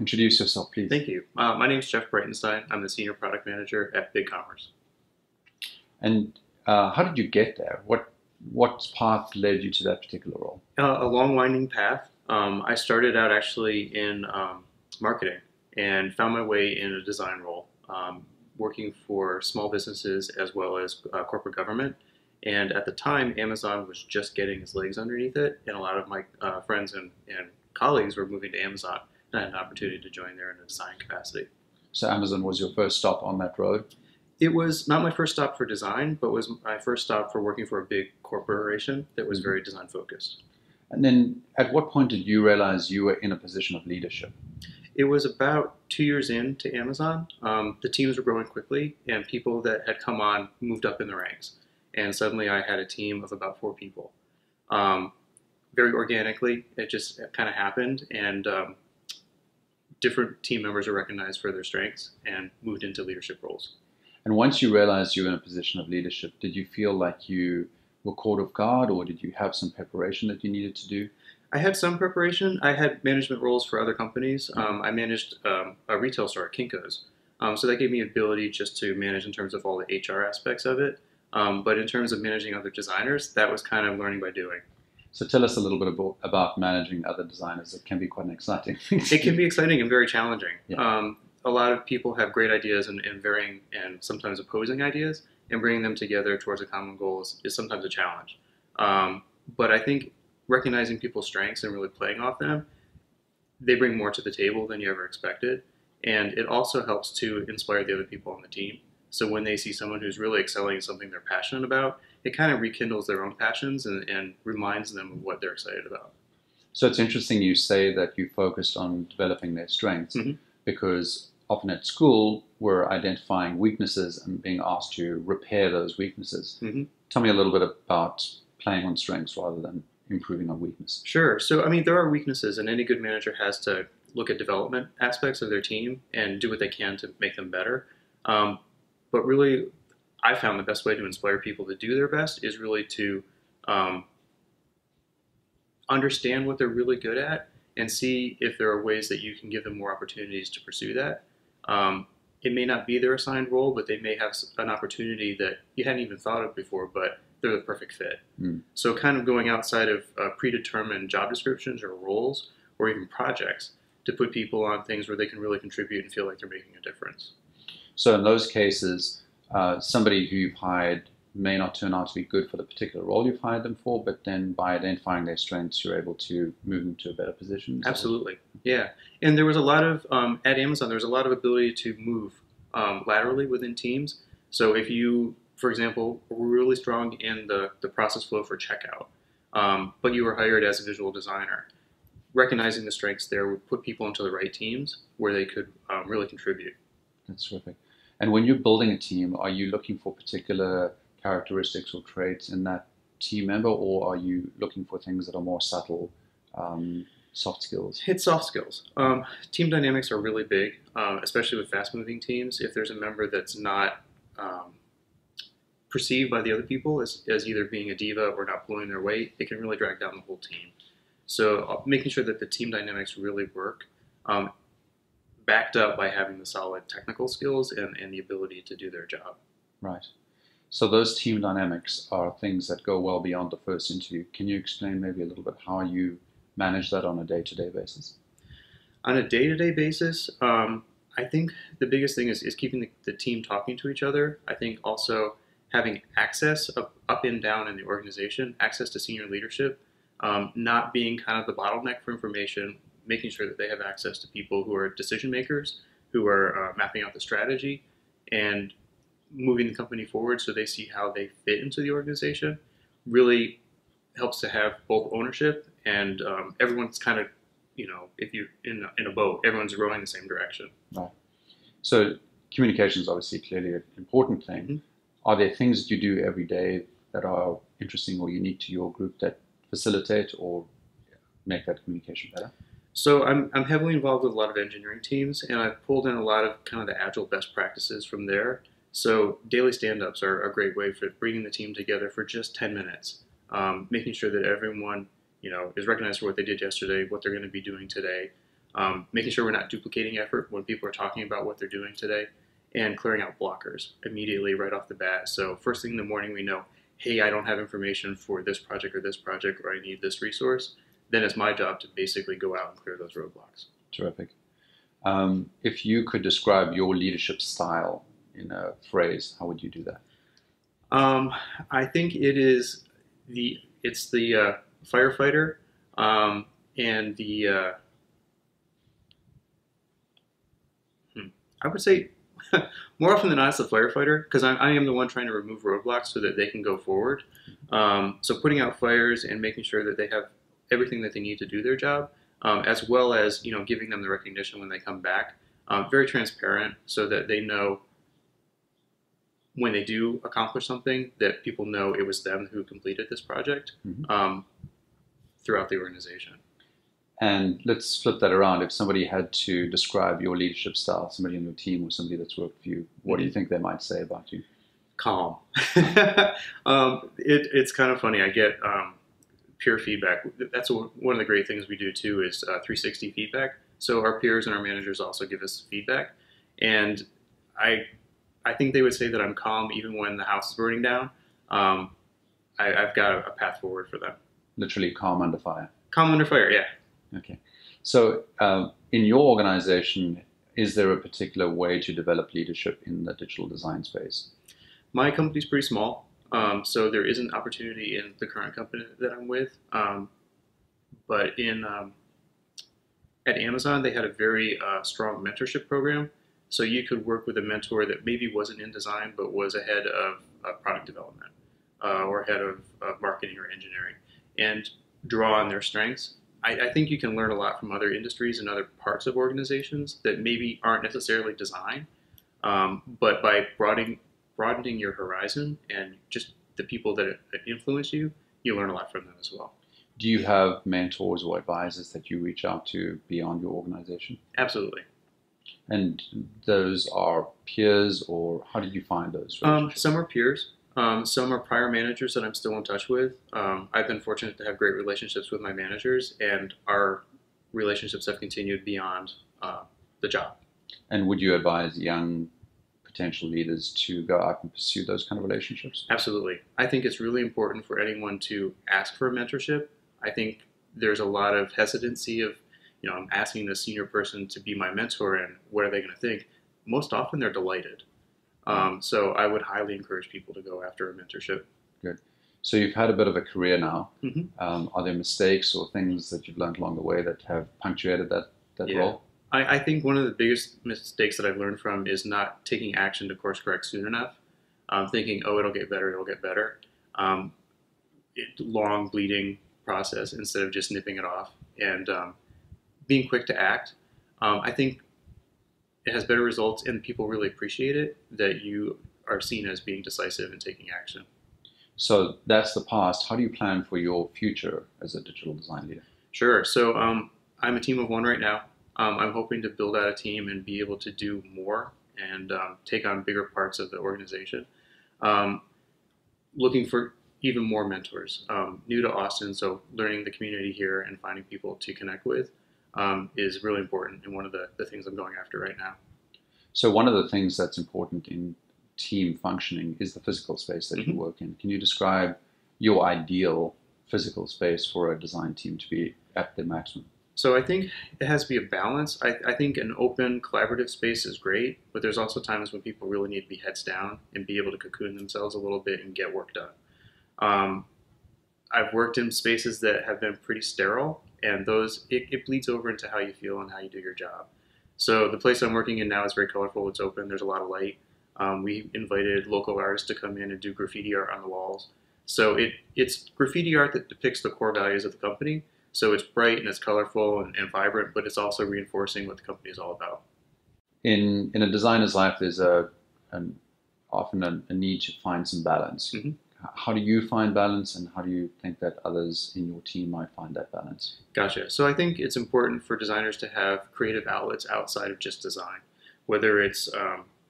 Introduce yourself, please. Thank you. My name is Jeff Breitenstein. I'm the Senior Product Manager at BigCommerce. And how did you get there? What path led you to that particular role? A long winding path. I started out actually in marketing and found my way in a design role, working for small businesses as well as corporate government. And at the time, Amazon was just getting its legs underneath it, and a lot of my friends and colleagues were moving to Amazon. And I had an opportunity to join there in a design capacity. So Amazon was your first stop on that road. It was not my first stop for design, but was my first stop for working for a big corporation that was very design focused. And then at what point did you realize you were in a position of leadership? It was about 2 years into Amazon. The teams were growing quickly, and people that had come on moved up in the ranks. And suddenly I had a team of about 4 people. Very organically, it just kind of happened, and different team members are recognized for their strengths and moved into leadership roles. And once you realized you were in a position of leadership, did you feel like you were caught off guard, or did you have some preparation that you needed to do? I had some preparation. I had management roles for other companies. I managed a retail store at Kinko's. So that gave me ability just to manage in terms of all the HR aspects of it. But in terms of managing other designers, that was kind of learning by doing. So tell us a little bit about managing other designers. It can be quite an exciting thing to It can do. be exciting and very challenging. Yeah. A lot of people have great ideas and varying and sometimes opposing ideas, and bringing them together towards a common goal is sometimes a challenge. But I think recognizing people's strengths and really playing off them, they bring more to the table than you ever expected. And it also helps to inspire the other people on the team. So when they see someone who's really excelling in something they're passionate about, it kind of rekindles their own passions and reminds them of what they're excited about. So it's interesting you say that you focused on developing their strengths, Mm-hmm. because often at school we're identifying weaknesses and being asked to repair those weaknesses. Mm-hmm. Tell me a little bit about playing on strengths rather than improving on weakness. Sure. So, I mean, there are weaknesses, and any good manager has to look at development aspects of their team and do what they can to make them better. But really, I found the best way to inspire people to do their best is really to understand what they're really good at and see if there are ways that you can give them more opportunities to pursue that. It may not be their assigned role, but they may have an opportunity that you hadn't even thought of before, but they're the perfect fit. So kind of going outside of predetermined job descriptions or roles or even projects to put people on things where they can really contribute and feel like they're making a difference. So in those cases, somebody who you've hired may not turn out to be good for the particular role you've hired them for, but then by identifying their strengths, you're able to move them to a better position. Absolutely, yeah. And there was a lot of, at Amazon, there was a lot of ability to move laterally within teams. So if you, for example, were really strong in the process flow for checkout, but you were hired as a visual designer, recognizing the strengths there would put people into the right teams where they could really contribute. That's terrific. And when you're building a team, are you looking for particular characteristics or traits in that team member, or are you looking for things that are more subtle, soft skills? It's soft skills. Team dynamics are really big, especially with fast-moving teams. If there's a member that's not perceived by the other people as either being a diva or not pulling their weight, it can really drag down the whole team. So making sure that the team dynamics really work, backed up by having the solid technical skills and the ability to do their job. Right. So those team dynamics are things that go well beyond the first interview. Can you explain maybe a little bit how you manage that on a day-to-day basis? On a day-to-day basis, I think the biggest thing is keeping the team talking to each other. I think also having access up and down in the organization, access to senior leadership, not being kind of the bottleneck for information, making sure that they have access to people who are decision makers, who are mapping out the strategy, and moving the company forward so they see how they fit into the organization, really helps to have both ownership and everyone's kind of, if you're in a boat, everyone's rowing the same direction. Right. So communication is obviously clearly an important thing. Mm-hmm. Are there things that you do every day that are interesting or unique to your group that facilitate or make that communication better? So I'm heavily involved with a lot of engineering teams, and I've pulled in a lot of kind of the agile best practices from there. So daily stand-ups are a great way for bringing the team together for just 10 minutes, making sure that everyone is recognized for what they did yesterday, what they're going to be doing today, making sure we're not duplicating effort when people are talking about what they're doing today, and clearing out blockers immediately right off the bat. So first thing in the morning, we know, hey, I don't have information for this project, or I need this resource. Then it's my job to basically go out and clear those roadblocks. Terrific. If you could describe your leadership style in a phrase, how would you do that? I think it's the firefighter, and the I would say more often than not it's the firefighter, because I am the one trying to remove roadblocks so that they can go forward. So putting out fires and making sure that they have everything that they need to do their job, as well as giving them the recognition when they come back. Very transparent so that they know when they do accomplish something that people know it was them who completed this project throughout the organization. And let's flip that around. If somebody had to describe your leadership style, somebody on your team or somebody that's worked for you, what do you think they might say about you? Calm. It's kind of funny. I get peer feedback. That's one of the great things we do too is 360 feedback. So our peers and our managers also give us feedback. And I think they would say that I'm calm even when the house is burning down. I've got a path forward for them. Literally calm under fire. Calm under fire, yeah. Okay. So in your organization, is there a particular way to develop leadership in the digital design space? My company's pretty small, so there is an opportunity in the current company that I'm with. But at Amazon, they had a very strong mentorship program. So you could work with a mentor that maybe wasn't in design, but was ahead of product development or head of marketing or engineering, and draw on their strengths. I think you can learn a lot from other industries and other parts of organizations that maybe aren't necessarily design, but by broadening your horizon and just the people that influence you, you learn a lot from them as well. Do you have mentors or advisors that you reach out to beyond your organization? Absolutely. And those are peers, or how did you find those relationships? Some are peers. Some are prior managers that I'm still in touch with. I've been fortunate to have great relationships with my managers, and our relationships have continued beyond the job. And would you advise young potential leaders to go out and pursue those kind of relationships? Absolutely. I think it's really important for anyone to ask for a mentorship. I think there's a lot of hesitancy of, I'm asking the senior person to be my mentor, and what are they going to think? Most often they're delighted. So I would highly encourage people to go after a mentorship. Good. So you've had a bit of a career now. Mm-hmm. Are there mistakes or things that you've learned along the way that have punctuated that role? I think one of the biggest mistakes that I've learned from is not taking action to course correct soon enough. Thinking, oh, it'll get better. Long bleeding process instead of just nipping it off, and being quick to act. I think it has better results, and people really appreciate it, that you are seen as being decisive and taking action. So that's the past. How do you plan for your future as a digital design leader? Sure. So I'm a team of one right now. I'm hoping to build out a team and be able to do more and take on bigger parts of the organization. Looking for even more mentors. New to Austin, so learning the community here and finding people to connect with is really important, and one of the things I'm going after right now. So one of the things that's important in team functioning is the physical space that you work in. Can you describe your ideal physical space for a design team to be at the maximum? So I think it has to be a balance. I think an open, collaborative space is great, but there's also times when people really need to be heads down and be able to cocoon themselves a little bit and get work done. I've worked in spaces that have been pretty sterile, and it bleeds over into how you feel and how you do your job. So the place I'm working in now is very colorful. It's open. There's a lot of light. We invited local artists to come in and do graffiti art on the walls. So it's graffiti art that depicts the core values of the company. So it's bright and it's colorful and vibrant, but it's also reinforcing what the company is all about. In a designer's life, there's often a need to find some balance. Mm-hmm. How do you find balance, and how do you think that others in your team might find that balance? Gotcha. So I think it's important for designers to have creative outlets outside of just design, whether it's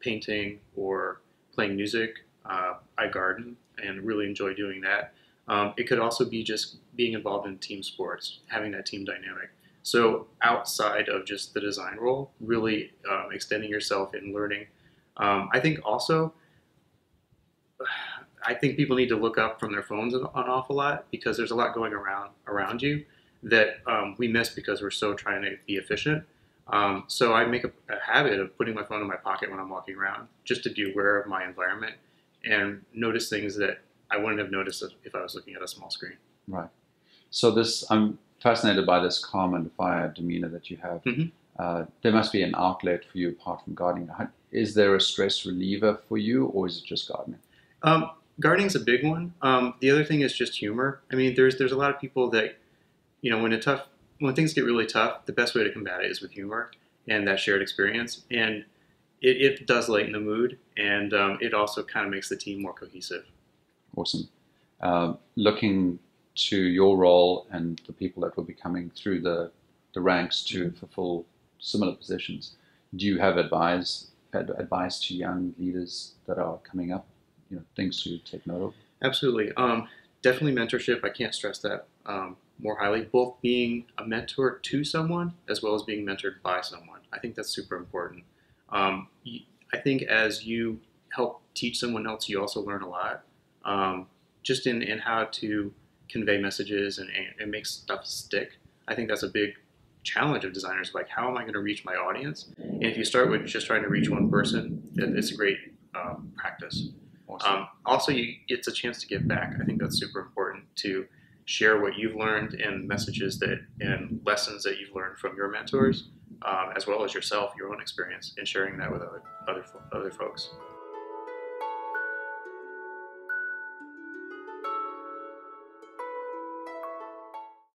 painting or playing music. I garden and really enjoy doing that. It could also be just being involved in team sports, having that team dynamic. So outside of just the design role, really extending yourself in learning. I think also, I think people need to look up from their phones an awful lot because there's a lot going around you that we miss because we're so trying to be efficient. So I make a habit of putting my phone in my pocket when I'm walking around, just to be aware of my environment and notice things that I wouldn't have noticed if I was looking at a small screen. Right. So this, I'm fascinated by this calm and fire demeanor that you have. Mm-hmm. There must be an outlet for you apart from gardening. Is there a stress reliever for you, or is it just gardening? Um, Gardening's a big one. The other thing is just humor. I mean, there's a lot of people that when things get really tough, the best way to combat it is with humor and that shared experience, and it does lighten the mood, and it also kind of makes the team more cohesive. Awesome. Looking to your role and the people that will be coming through the ranks to fulfill similar positions, do you have advice to young leaders that are coming up? Things to take note of? Absolutely. Definitely mentorship. I can't stress that more highly. Both being a mentor to someone as well as being mentored by someone. I think that's super important. I think as you help teach someone else, you also learn a lot. Just in how to convey messages and make stuff stick. I think that's a big challenge of designers. Like, how am I going to reach my audience? And if you start with just trying to reach one person, it's a great practice. Awesome. Also, it's a chance to give back. I think that's super important to share what you've learned and messages and lessons that you've learned from your mentors, as well as yourself, your own experience, and sharing that with other folks.